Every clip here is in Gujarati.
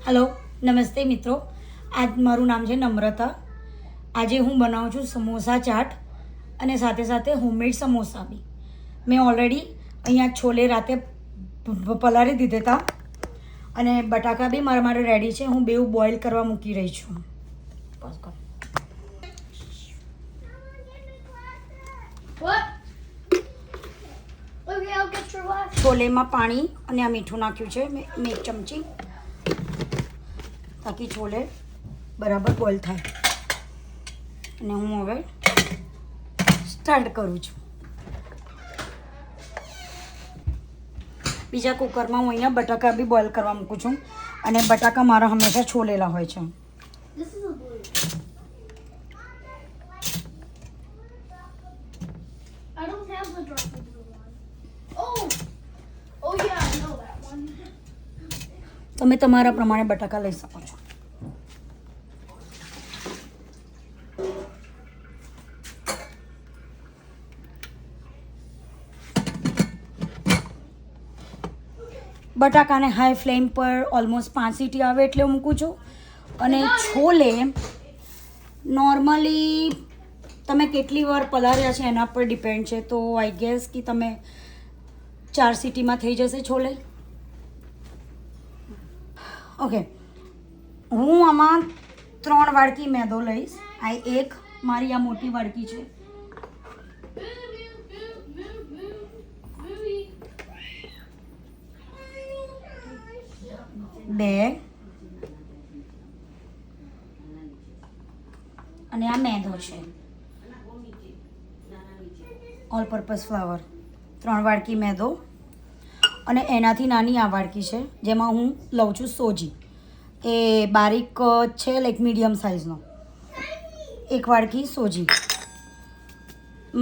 હલો, નમસ્તે મિત્રો. આજ મારું નામ છે નમ્રતા. આજે હું બનાવું છું સમોસા ચાટ અને સાથે સાથે હોમમેડ સમોસા બી. મેં ઓલરેડી અહીંયા છોલે રાતે પલાળી દીધા હતા અને બટાકા બી મારા માટે રેડી છે. હું બેઉ બોઇલ કરવા મૂકી રહી છું. છોલેમાં પાણી અને આ મીઠું નાખ્યું છે મેં 1 ચમચી, તાકી છોલે બરાબર બોઇલ થાય. અને હું હવે સ્ટાર્ટ કરું છું. બીજા કુકરમાં હું અહીંયા બટાકા બી બોઇલ કરવા મૂકું છું અને બટાકા મારા હંમેશા છોલેલા હોય છે. તમે તમારા પ્રમાણે બટાકા લઈ શકો છો. બટાકાને હાઈ ફ્લેમ પર ઓલમોસ્ટ 5 સીટી આવે એટલે મૂકું છું. અને છોલે નોર્મલી તમે કેટલી વાર પલાળ્યા છે એના પર ડિપેન્ડ છે. તો આઈ ગેસ કે તમે 4 સીટીમાં થઈ જશે છોલે. ઓકે, હું આમાં 3 વાડકી મેદો લઈશ. આ એક મારી આ મોટી વાડકી છે. બે અને આ મેદો છે, ઓલ પર્પઝ ફ્લાવર. 3 વાડકી મેદો અને એનાથી નાની આ વાડકી છે જેમાં હું લઉં છું સોજી. એ બારીક છે, લાઈક મીડિયમ સાઇઝનો. 1 વાડકી સોજી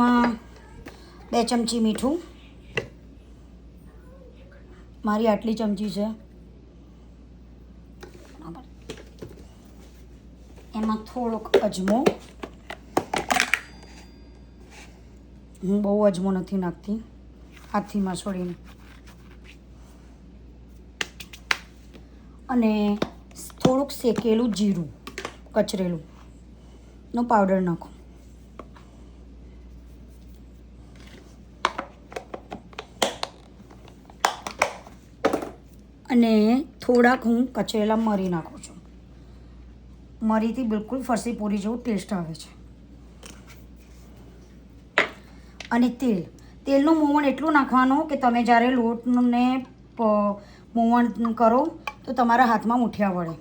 માં 2 ચમચી મીઠું, મારી આટલી ચમચી છે. એમાં થોડોક અજમો. હું બહુ અજમો નથી નાખતી, હાથથી મસળીને. અને થોડુંક શેકેલું જીરું કચરેલું નો પાવડર નાખો. અને થોડાક હું કચરેલા મરી નાખું છું. મરીથી બિલકુલ ફરસી પૂરી જેવું ટેસ્ટ આવે છે. અને તેલનું મોવણ એટલું નાખવાનું કે તમે જ્યારે લોટને મોવણ કરો તો તમારા હાથમાં મુઠિયા વળે.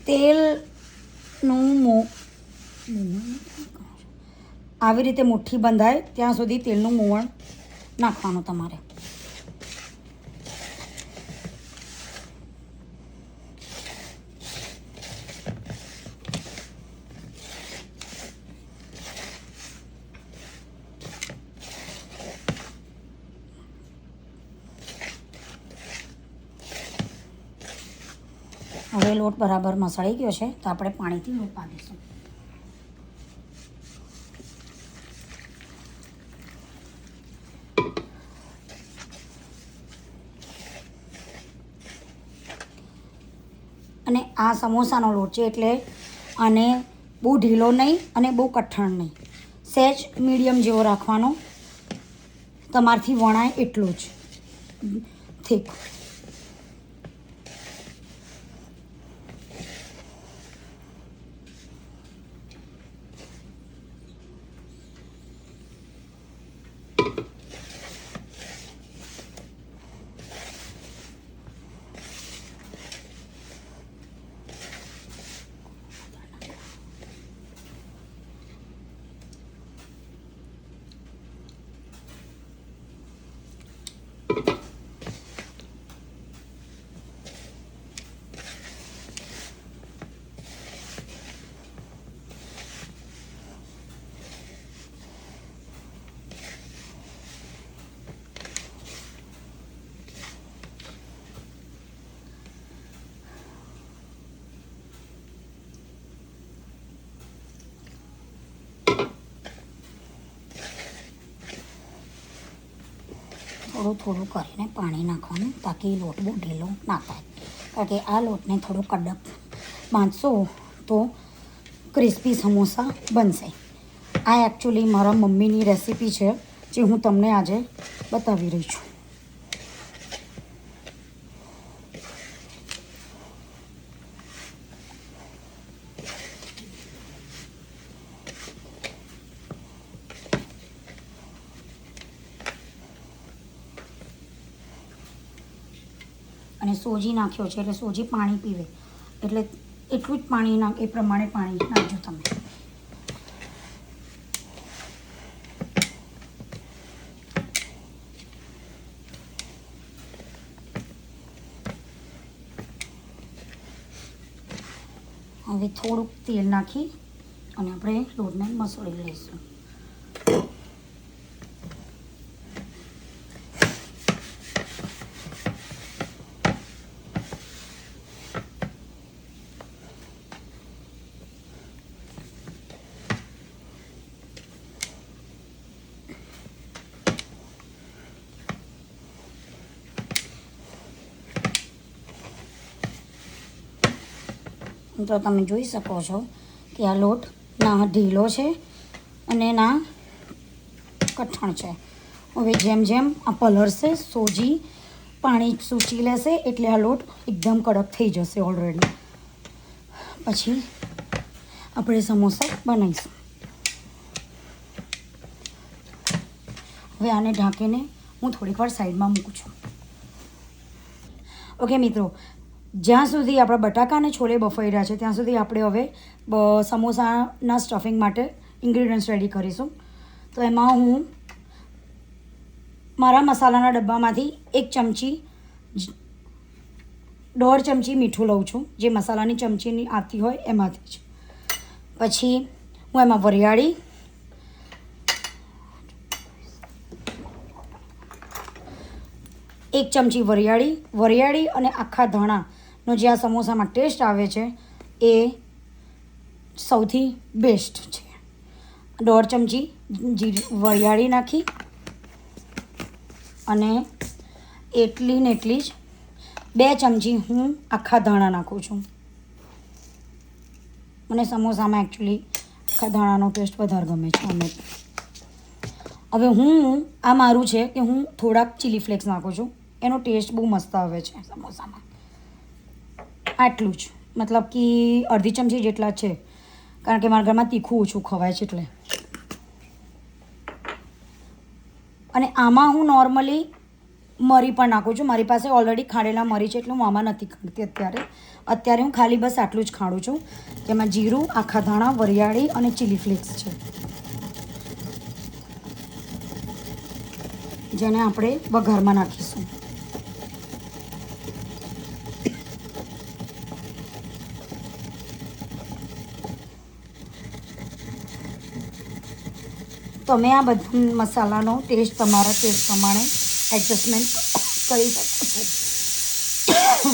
તેલનું આવી રીતે મુઠ્ઠી બંધાય ત્યાં સુધી તેલનું મોવણ નાખવાનું તમારે. હવે લોટ બરાબર મસળી ગયો છે તો આપણે પાણીથી લોટ બાંધીશું. અને આ સમોસાનો લોટ છે એટલે આને બહુ ઢીલો નહીં અને બહુ કઠણ નહીં, સહેજ મીડિયમ જેવો રાખવાનો. તમારથી વણાય એટલું જ થીક. થોડું થોડું કરીને પાણી નાખવાનું તાકી લોટ બહુ ઢીલો ના થાય, કારણ કે આ લોટને થોડું કડક બાંધશો તો ક્રિસ્પી સમોસા બનશે. આ એકચ્યુઅલી મારા મમ્મીની રેસીપી છે જે હું તમને આજે બતાવી રહી છું. અને સોજી નાખ્યો છે એટલે સોજી પાણી પીવે, એટલે એટલું જ પાણી એ પ્રમાણે પાણી નાખજો તમે. હવે થોડુંક તેલ નાખી અને આપણે લોટને મસળી લઈશું. તો તમે જોઈ શકો છો કે આ લોટ ના ઢીલો છે અને ના કઠણ છે. હવે જેમ જેમ આ પલળશે, સોજી પાણી સૂચી લેશે એટલે આ લોટ એકદમ કડક થઈ જશે ઓલરેડી. પછી આપણે સમોસા બનાવીશું. હવે આને ઢાંકીને હું થોડીક વાર સાઈડમાં મૂકું છું. ઓકે મિત્રો, જ્યાં સુધી આપણા બટાકા અને છોલે બફાઈ રહ્યા છે ત્યાં સુધી આપણે હવે સમોસાના સ્ટફિંગ માટે ઇન્ગ્રીડિયન્ટ્સ રેડી કરીશું. તો એમાં હું મારા મસાલાના ડબ્બામાંથી 1 ચમચી 1.5 ચમચી મીઠું લઉં છું, જે મસાલાની ચમચીની આવતી હોય એમાંથી જ. પછી હું એમાં વરિયાળી, એક ચમચી વરિયાળી અને આખા ધાણાનો જે આ સમોસામાં ટેસ્ટ આવે છે એ સૌથી બેસ્ટ છે. 1.5 ચમચી વરિયાળી નાખી અને એટલી ને એટલી જ 2 ચમચી હું આખા ધાણા નાખું છું. મને સમોસામાં એકચ્યુઅલી આખા ધાણાનો ટેસ્ટ વધારે ગમે છે. હવે હું આ મારું છે કે હું થોડાક ચીલી ફ્લેક્સ નાખું છું, એનો ટેસ્ટ બહુ મસ્ત આવે છે સમોસામાં. આટલું જ, મતલબ કે અડધી ચમચી જેટલા છે, કારણ કે મારા ઘરમાં તીખું ઓછું ખવાય છે એટલે. અને આમાં હું નોર્મલી મરી પણ નાખું છું. મારી પાસે ઓલરેડી ખાંડેલા મરી છે એટલે હું આમાં નથી ખાંડતી અત્યારે હું ખાલી બસ આટલું જ ખાંડું છું, જેમાં જીરું, આખા ધાણા, વરિયાળી અને ચીલી ફ્લેક્સ છે, જેને આપણે વઘારમાં નાખીશું. તમે આ બધા મસાલાનો ટેસ્ટ તમારા ટેસ્ટ પ્રમાણે એડજસ્ટમેન્ટ કરી શકો છો.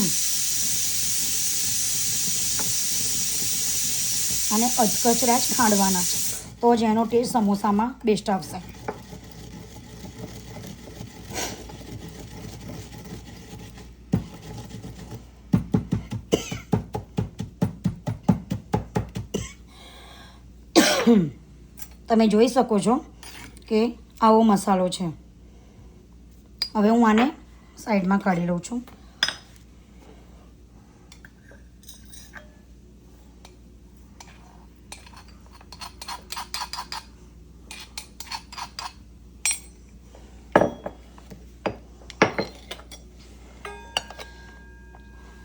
અને અધકચરા જ ખાંડવાના છે તો જ એનો ટેસ્ટ સમોસામાં બેસ્ટ આવશે. તમે જોઈ શકો છો કે આવો મસાલો છે. હવે હું આને સાઈડમાં કાઢી લઉં છું.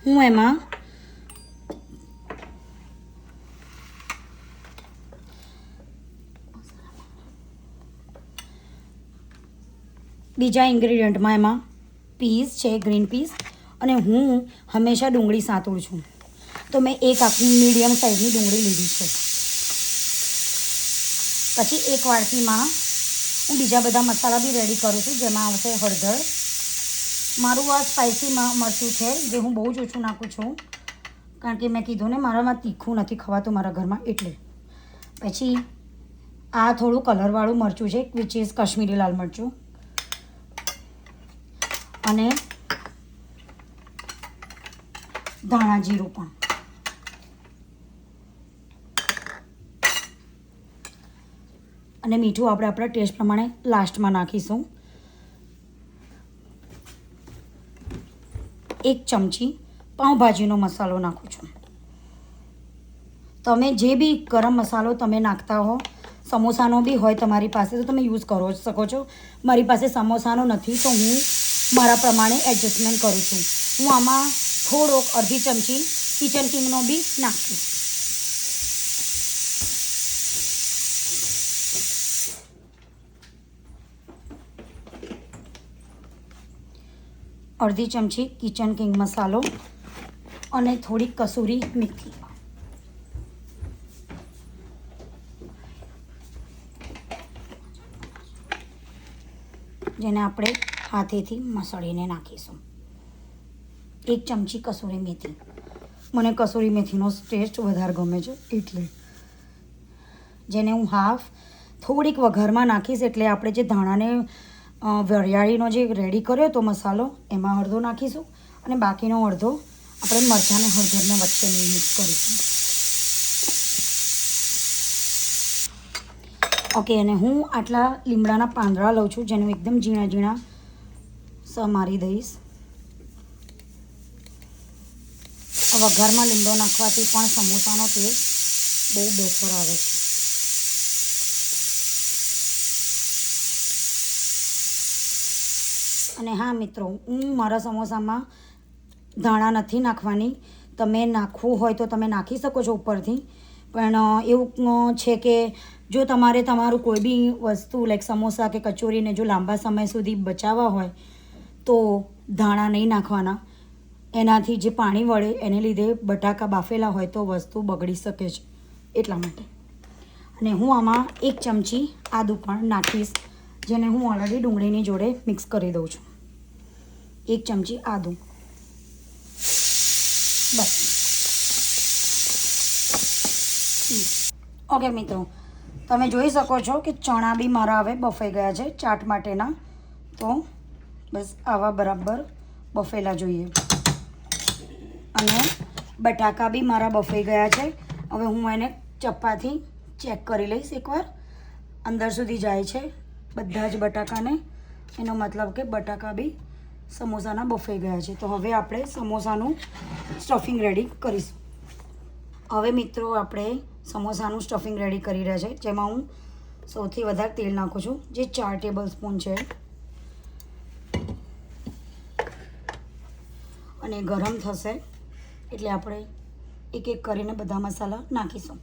હું એમાં બીજા ઇન્ગ્રીડિયન્ટમાં એમાં પીસ છે, ગ્રીન પીસ, અને હું હંમેશા ડુંગળી સાંતળું છું, તો મેં એક આખી મીડિયમ સાઇઝની ડુંગળી લીધી છે. પછી એક વાટકીમાં હું બીજા બધા મસાલા બી રેડી કરું છું, જેમાં આવશે હળદર. મારું આ સ્પાઇસી મરચું છે જે હું બહુ જ ઓછું નાખું છું, કારણ કે મેં કીધું ને મારામાં તીખું નથી ખવાતું મારા ઘરમાં એટલે. પછી આ થોડું કલરવાળું મરચું છે, વિચ ઇઝ કાશ્મીરી લાલ મરચું. અને ધાણા જીરું પણ. અને મીઠું આપણે આપણા ટેસ્ટ પ્રમાણે લાસ્ટમાં નાખીશું. 1 ચમચી પાઉંભાજીનો મસાલો નાખું છું. તમે જે બી ગરમ મસાલો તમે નાખતા હો, સમોસાનો બી હોય તમારી પાસે તો તમે યુઝ કરો શકો છો. મારી પાસે સમોસાનો નથી તો હું મારા પ્રમાણે એડજસ્ટમેન્ટ કરું છું. હું આમાં થોડોક અડધી ચમચી કિચન કિંગનો બી નાખીશ. અડધી ચમચી કિચન કિંગ મસાલો અને થોડી કસૂરી મેથી. જેને આપણે હાથેથી મસળીને નાખીશું. 1 ચમચી કસૂરી મેથી. મને કસૂરી મેથીનો ટેસ્ટ વધારે ગમે છે એટલે. જેને હું હાફ થોડીક વઘારમાં નાખીશ. એટલે આપણે જે ધાણાને વરિયાળીનો જે રેડી કર્યો તો મસાલો એમાં અડધો નાખીશું અને બાકીનો અડધો આપણે મરચાંને હળદરને વચ્ચે મિક્સ કરીશું. ઓકે, અને હું આટલા લીમડાના પાંદડા લઉં છું જેને એકદમ ઝીણા ઝીણા સમારી દઈશ. વઘારમાં લીમડો નાખવાથી પણ સમોસાનો ટેસ્ટ બહુ બેટર આવે છે. અને હા મિત્રો, હું મારા સમોસામાં ધાણા નથી નાખવાની. તમે નાખવું હોય તો તમે નાખી શકો છો ઉપરથી. પણ એવું છે કે જો તમારે તમારું કોઈ બી વસ્તુ લાઈક સમોસા કે કચોરીને જો લાંબા સમય સુધી બચાવવા હોય તો ધાણા નહીં નાખવાના. એનાથી જે પાણી વળે એને લીધે બટાકા બાફેલા હોય તો વસ્તુ બગડી શકે છે એટલા માટે. અને હું આમાં 1 ચમચી આદું પણ નાખીશ જેને હું ઓલરેડી ડુંગળીની જોડે મિક્સ કરી દઉં છું. 1 ચમચી આદું. બસ. ઓકે મિત્રો, તમે જોઈ શકો છો કે ચણા બી મારા હવે બફાઈ ગયા છે ચાટ માટેના. તો બસ આવા બરાબર બફેલા જોઈએ. અને બટાકા બી મારા બફાઈ ગયા છે. હવે હું એને ચપ્પાથી ચેક કરી લઈશ એકવાર. અંદર સુધી જાય છે બધા જ બટાકાને. એનો મતલબ કે બટાકા બી સમોસાના બફાઈ ગયા છે. તો હવે આપણે સમોસાનું સ્ટફિંગ રેડી કરીશું. હવે મિત્રો આપણે સમોસાનું સ્ટફિંગ રેડી કરી રહ્યા છે. જેમાં હું સૌથી વધારે તેલ નાખું છું જે 4 ટેબલ સ્પૂન છે. અને ગરમ થશે એટલે આપણે એક એક કરીને બધા મસાલા નાખીશું.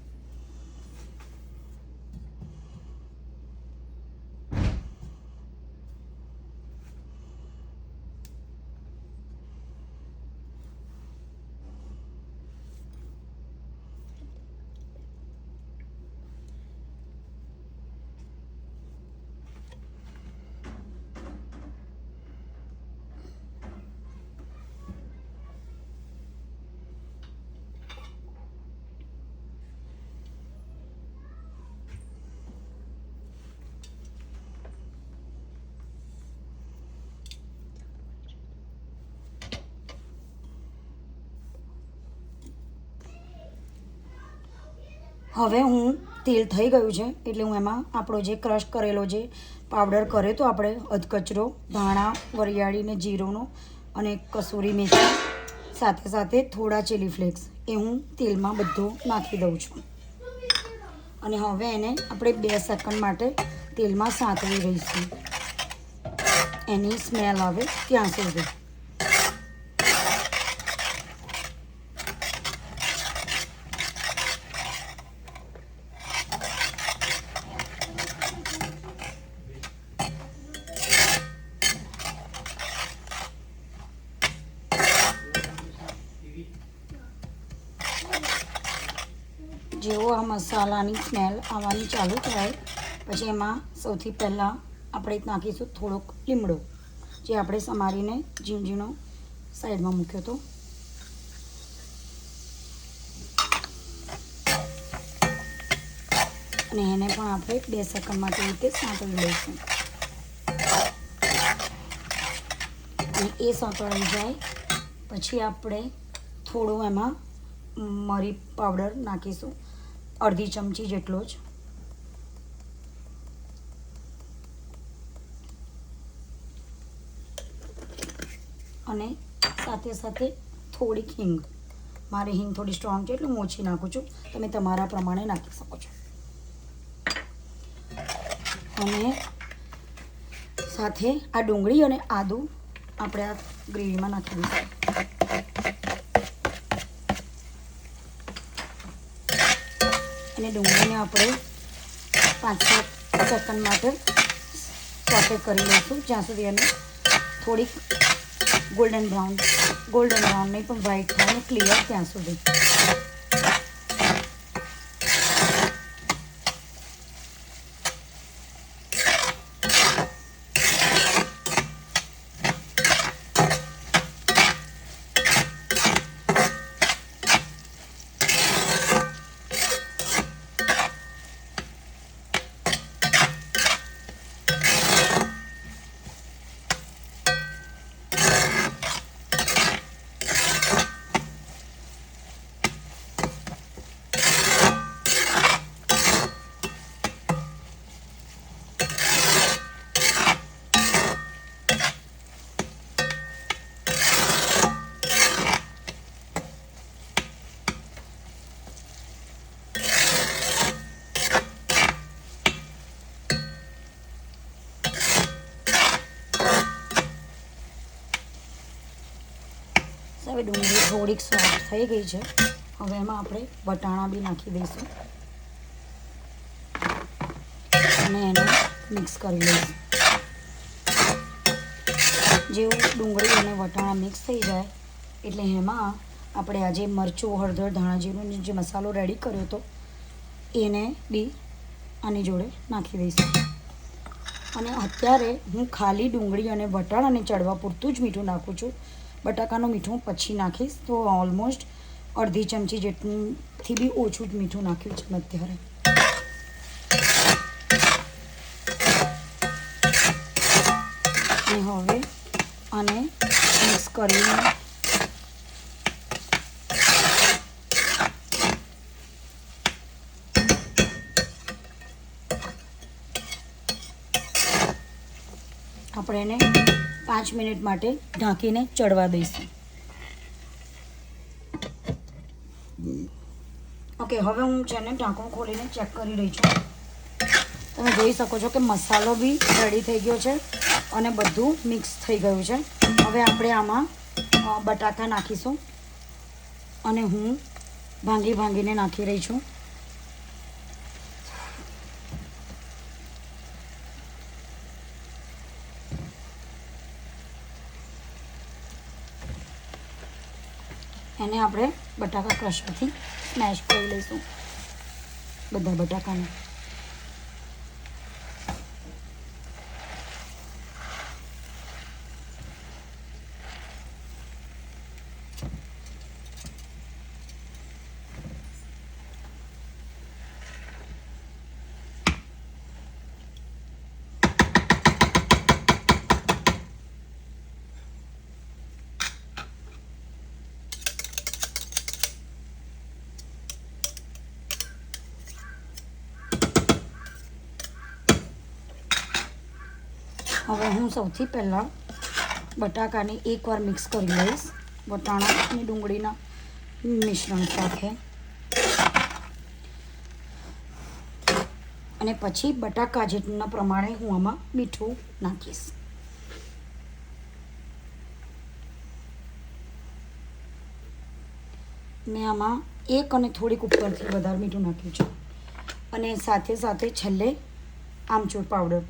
હવે હું તેલ થઈ ગયું છે એટલે હું એમાં આપણો જે ક્રશ કરેલો જે પાવડર કર્યો તો આપણે અધકચરો ધાણા વરિયાળી ને જીરુંનો અને કસૂરી મેથી સાથે સાથે થોડા ચીલી ફ્લેક્સ એ હું તેલમાં બધો નાખી દઉં છું. અને હવે એને આપણે 2 સેકન્ડ માટે તેલમાં સાંતળી રહીશું એની સ્મેલ આવે ત્યાં સુધી. જેવો આ મસાલાની સ્મેલ આવવાની ચાલુ થાય પછી એમાં સૌથી પહેલાં આપણે નાખીશું થોડોક લીમડો જે આપણે સમારીને ઝીણો સાઈડમાં મૂક્યો હતો. અને એને પણ આપણે 2 સેકન્ડ માટે રીતે સાંતળી લઈશું. અને એ સંતળાઈ જાય પછી આપણે થોડું એમાં મરી પાવડર નાખીશું, અડધી ચમચી જેટલો જ. અને સાથે સાથે થોડીક હિંગ. મારી હિંગ થોડી સ્ટ્રોંગ છે એટલે હું ઓછી નાખું છું, તમે તમારા પ્રમાણે નાખી શકો છો. અને સાથે આ ડુંગળી અને આદું આપણે આ ગ્રેવીમાં નાખી દઈશું. અને ડુંગળીને આપણે 5-7 સેકન્ડ માટે સોટે કરી લઈશું, જ્યાં સુધી એને થોડીક ગોલ્ડન બ્રાઉન નહીં પણ વ્હાઈટ થાય ને ક્લિયર ત્યાં સુધી. હવે ડુંગળી થોડીક સોફ્ટ થઈ ગઈ છે. હવે એમાં આપણે વટાણા બી નાખી દઈશું અને એને મિક્સ કરી લઈશું. જેવું ડુંગળી અને વટાણા મિક્સ થઈ જાય એટલે એમાં આપણે આજે મરચું, હળદર, ધાણા જીરું જે મસાલો રેડી કર્યો હતો એને બી આની જોડે નાખી દઈશું. અને અત્યારે હું ખાલી ડુંગળી અને વટાણાને ચડવા પૂરતું જ મીઠું નાખું છું. બટાકાનું મીઠું પછી નાખીશ, તો ઓલમોસ્ટ અડધી ચમચી જેટલુંથી બી ઓછું જ મીઠું નાખ્યું છે મેં અત્યારે. અને હવે આને મિક્સ કરીને આપણે એને 5 મિનિટ માટે ઢાંકીને ચડવા દઈશું. ઓકે, હવે હું છે ને ઢાંકણું ખોલીને ચેક કરી રહી છું. તમે જોઈ શકો છો કે મસાલો બી રેડી થઈ ગયો છે અને બધું મિક્સ થઈ ગયું છે. હવે આપણે આમાં બટાકા નાખીશું અને હું ભાંગીને નાખી રહી છું. એને આપણે બટાકા ક્રશરથી સ્મેશ કરી લઈશું બધા બટાકાને. હવે હું સૌથી પહેલાં બટાકાને એકવાર મિક્સ કરી લઈશ વટાણા અને ડુંગળીના મિશ્રણ સાથે. અને પછી બટાકા જેટલા પ્રમાણે હું આમાં મીઠું નાખીશ. મેં આમાં એક અને થોડીક ઉપરથી વધારે મીઠું નાખ્યું છે. અને સાથે સાથે છેલ્લે આમચૂર પાવડર,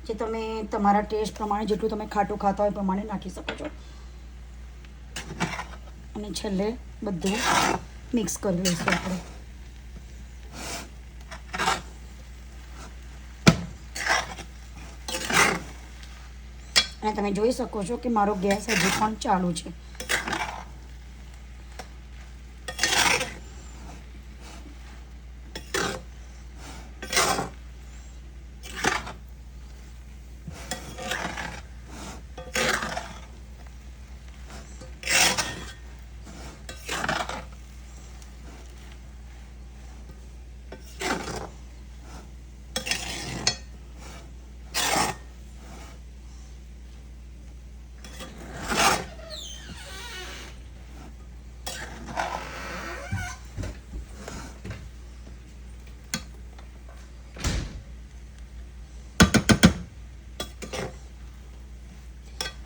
જે તમે તમારા ટેસ્ટ પ્રમાણે જેટલું તમે ખાટું ખાતા હોય એ પ્રમાણે નાખી શકો છો. અને છેલ્લે બધું મિક્સ કરી લઈશું આપણે. અને તમે જોઈ શકો છો કે મારો ગેસ હજી પણ ચાલુ છે.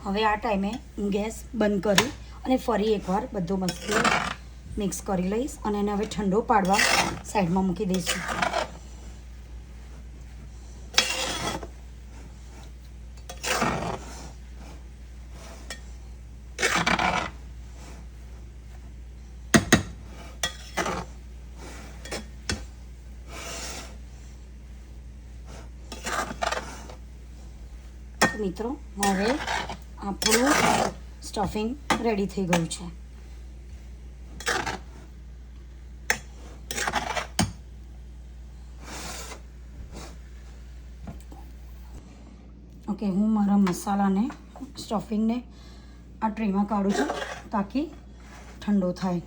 હવે આ ટાઈમે હું ગેસ બંધ કરી અને ફરી એકવાર બધો મસાલો મિક્સ કરી લઈશ અને એને હવે ઠંડો પાડવા સાઈડમાં મૂકી દઈશું. મિત્રો હવે આપણું સ્ટફિંગ રેડી થઈ ગયું છે. ઓકે, હું મારા મસાલાને સ્ટફિંગને આ ટ્રેમાં કાઢું છું તાકી ઠંડો થાય.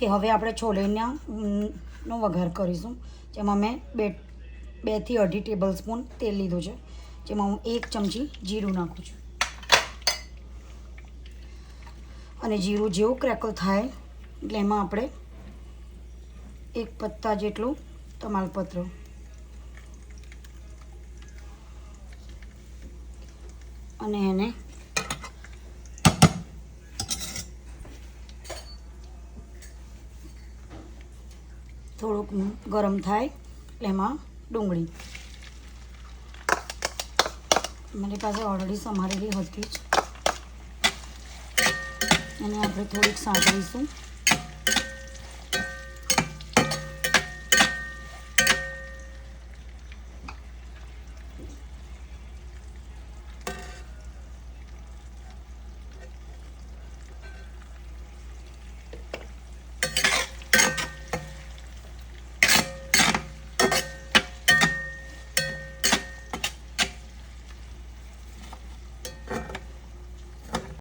કે હવે આપણે છોલેના નો વઘાર કરીશું, જેમાં મેં 2 થી 2.5 ટેબલ સ્પૂન તેલ લીધું છે, જેમાં હું 1 ચમચી જીરું નાખું છું. અને જીરું જેવું ક્રેકલ થાય એટલે એમાં આપણે 1 પત્તા જેટલું તમાલપત્ર અને એને થોડુંક ગરમ થાય એટલે એમાં ડુંગળી, મારી પાસે ઓલરેડી સમારેલી હતી જ, એને આપણે થોડીક સાંતળીશું.